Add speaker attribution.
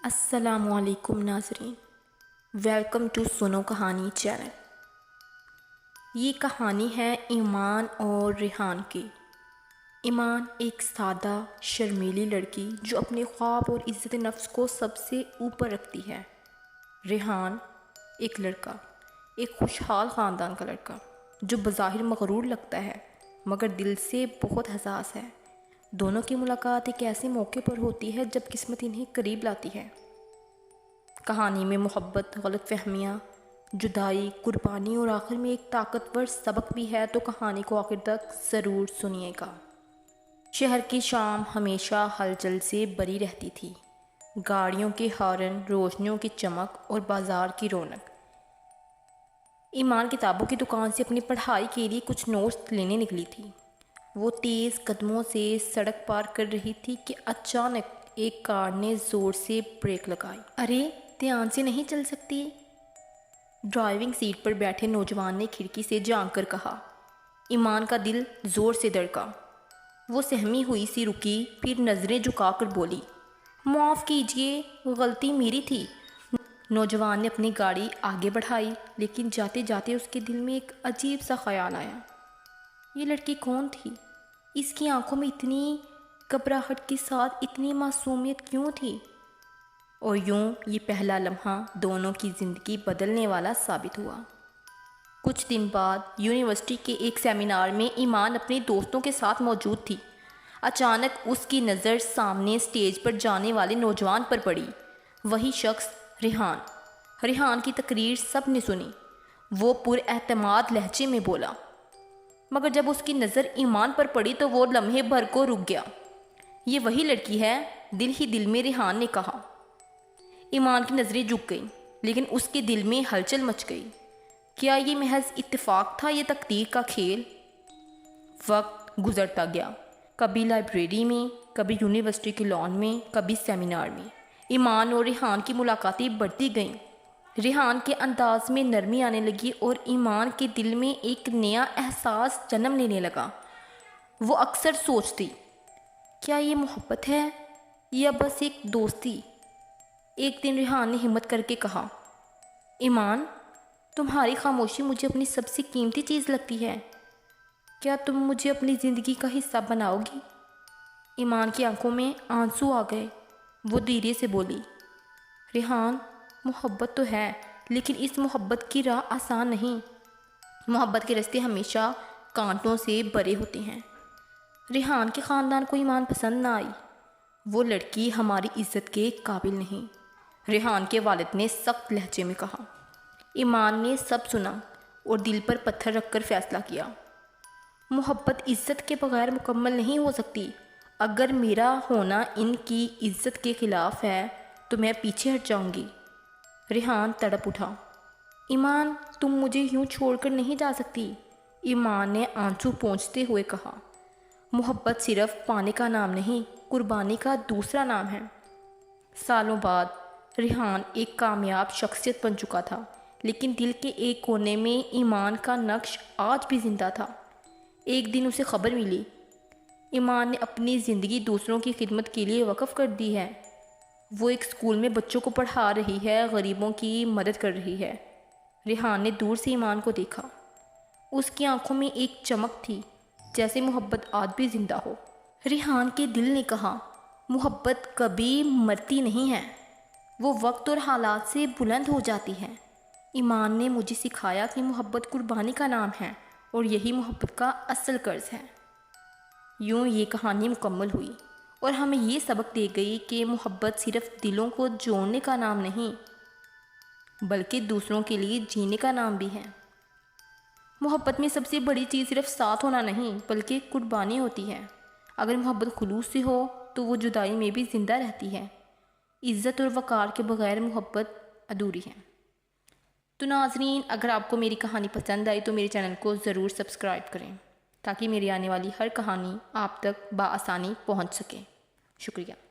Speaker 1: السلام علیکم ناظرین، ویلکم ٹو سنو کہانی چینل۔ یہ کہانی ہے ایمان اور ریحان کی۔ ایمان ایک سادہ شرمیلی لڑکی جو اپنے خواب اور عزت نفس کو سب سے اوپر رکھتی ہے۔ ریحان ایک لڑکا، ایک خوشحال خاندان کا لڑکا جو بظاہر مغرور لگتا ہے مگر دل سے بہت حساس ہے۔ دونوں کی ملاقات ایک ایسے موقع پر ہوتی ہے جب قسمت انہیں قریب لاتی ہے۔ کہانی میں محبت، غلط فہمیاں، جدائی، قربانی اور آخر میں ایک طاقتور سبق بھی ہے، تو کہانی کو آخر تک ضرور سنیے گا۔ شہر کی شام ہمیشہ ہلچل سے بری رہتی تھی، گاڑیوں کے ہارن، روشنیوں کی چمک اور بازار کی رونق۔ ایمان کتابوں کی دکان سے اپنی پڑھائی کے لیے کچھ نوٹس لینے نکلی تھی۔ وہ تیز قدموں سے سڑک پار کر رہی تھی کہ اچانک ایک کار نے زور سے بریک لگائی۔ ارے دھیان سے نہیں چل سکتی؟ ڈرائیونگ سیٹ پر بیٹھے نوجوان نے کھڑکی سے جھانک کر کہا۔ ایمان کا دل زور سے دھڑکا۔ وہ سہمی ہوئی سی رکی، پھر نظریں جھکا کر بولی، معاف کیجیے، غلطی میری تھی۔ نوجوان نے اپنی گاڑی آگے بڑھائی، لیکن جاتے جاتے اس کے دل میں ایک عجیب سا خیال آیا۔ یہ لڑکی کون تھی؟ اس کی آنکھوں میں اتنی گھبراہٹ کے ساتھ اتنی معصومیت کیوں تھی؟ اور یوں یہ پہلا لمحہ دونوں کی زندگی بدلنے والا ثابت ہوا۔ کچھ دن بعد یونیورسٹی کے ایک سیمینار میں ایمان اپنے دوستوں کے ساتھ موجود تھی۔ اچانک اس کی نظر سامنے اسٹیج پر جانے والے نوجوان پر پڑی، وہی شخص ریحان۔ ریحان کی تقریر سب نے سنی۔ وہ پر اعتماد لہجے میں بولا، مگر جب اس کی نظر ایمان پر پڑی تو وہ لمحے بھر کو رک گیا۔ یہ وہی لڑکی ہے، دل ہی دل میں ریحان نے کہا۔ ایمان کی نظریں جھک گئیں، لیکن اس کے دل میں ہلچل مچ گئی۔ کیا یہ محض اتفاق تھا یا تقدیر کا کھیل؟ وقت گزرتا گیا، کبھی لائبریری میں، کبھی یونیورسٹی کے لان میں، کبھی سیمینار میں۔ ایمان اور ریحان کی ملاقاتیں بڑھتی گئیں۔ ریحان کے انداز میں نرمی آنے لگی اور ایمان کے دل میں ایک نیا احساس جنم لینے لگا۔ وہ اکثر سوچتی، کیا یہ محبت ہے یا بس ایک دوستی؟ ایک دن ریحان نے ہمت کر کے کہا، ایمان، تمہاری خاموشی مجھے اپنی سب سے قیمتی چیز لگتی ہے۔ کیا تم مجھے اپنی زندگی کا حصہ بناؤ گی؟ ایمان کی آنکھوں میں آنسو آ گئے۔ وہ دھیرے سے بولی، ریحان، محبت تو ہے، لیکن اس محبت کی راہ آسان نہیں۔ محبت کے راستے ہمیشہ کانٹوں سے بھرے ہوتے ہیں۔ ریحان کے خاندان کو ایمان پسند نہ آئی۔ وہ لڑکی ہماری عزت کے قابل نہیں، ریحان کے والد نے سخت لہجے میں کہا۔ ایمان نے سب سنا اور دل پر پتھر رکھ کر فیصلہ کیا، محبت عزت کے بغیر مکمل نہیں ہو سکتی۔ اگر میرا ہونا ان کی عزت کے خلاف ہے تو میں پیچھے ہٹ جاؤں گی۔ ریحان تڑپ اٹھا، ایمان، تم مجھے یوں چھوڑ کر نہیں جا سکتی۔ ایمان نے آنسو پونچھتے ہوئے کہا، محبت صرف پانے کا نام نہیں، قربانی کا دوسرا نام ہے۔ سالوں بعد ریحان ایک کامیاب شخصیت بن چکا تھا، لیکن دل کے ایک کونے میں ایمان کا نقش آج بھی زندہ تھا۔ ایک دن اسے خبر ملی، ایمان نے اپنی زندگی دوسروں کی خدمت کے لیے وقف کر دی ہے۔ وہ ایک اسکول میں بچوں کو پڑھا رہی ہے، غریبوں کی مدد کر رہی ہے۔ ریحان نے دور سے ایمان کو دیکھا۔ اس کی آنکھوں میں ایک چمک تھی، جیسے محبت آج بھی زندہ ہو۔ ریحان کے دل نے کہا، محبت کبھی مرتی نہیں ہے، وہ وقت اور حالات سے بلند ہو جاتی ہے۔ ایمان نے مجھے سکھایا کہ محبت قربانی کا نام ہے اور یہی محبت کا اصل قرض ہے۔ یوں یہ کہانی مکمل ہوئی اور ہمیں یہ سبق دے گئی کہ محبت صرف دلوں کو جوڑنے کا نام نہیں، بلکہ دوسروں کے لیے جینے کا نام بھی ہے۔ محبت میں سب سے بڑی چیز صرف ساتھ ہونا نہیں، بلکہ قربانی ہوتی ہے۔ اگر محبت خلوص سے ہو تو وہ جدائی میں بھی زندہ رہتی ہے۔ عزت اور وقار کے بغیر محبت ادھوری ہے۔ تو ناظرین، اگر آپ کو میری کہانی پسند آئی تو میرے چینل کو ضرور سبسکرائب کریں تاکہ میری آنے والی ہر کہانی آپ تک بآسانی پہنچ سکے۔ شکریہ۔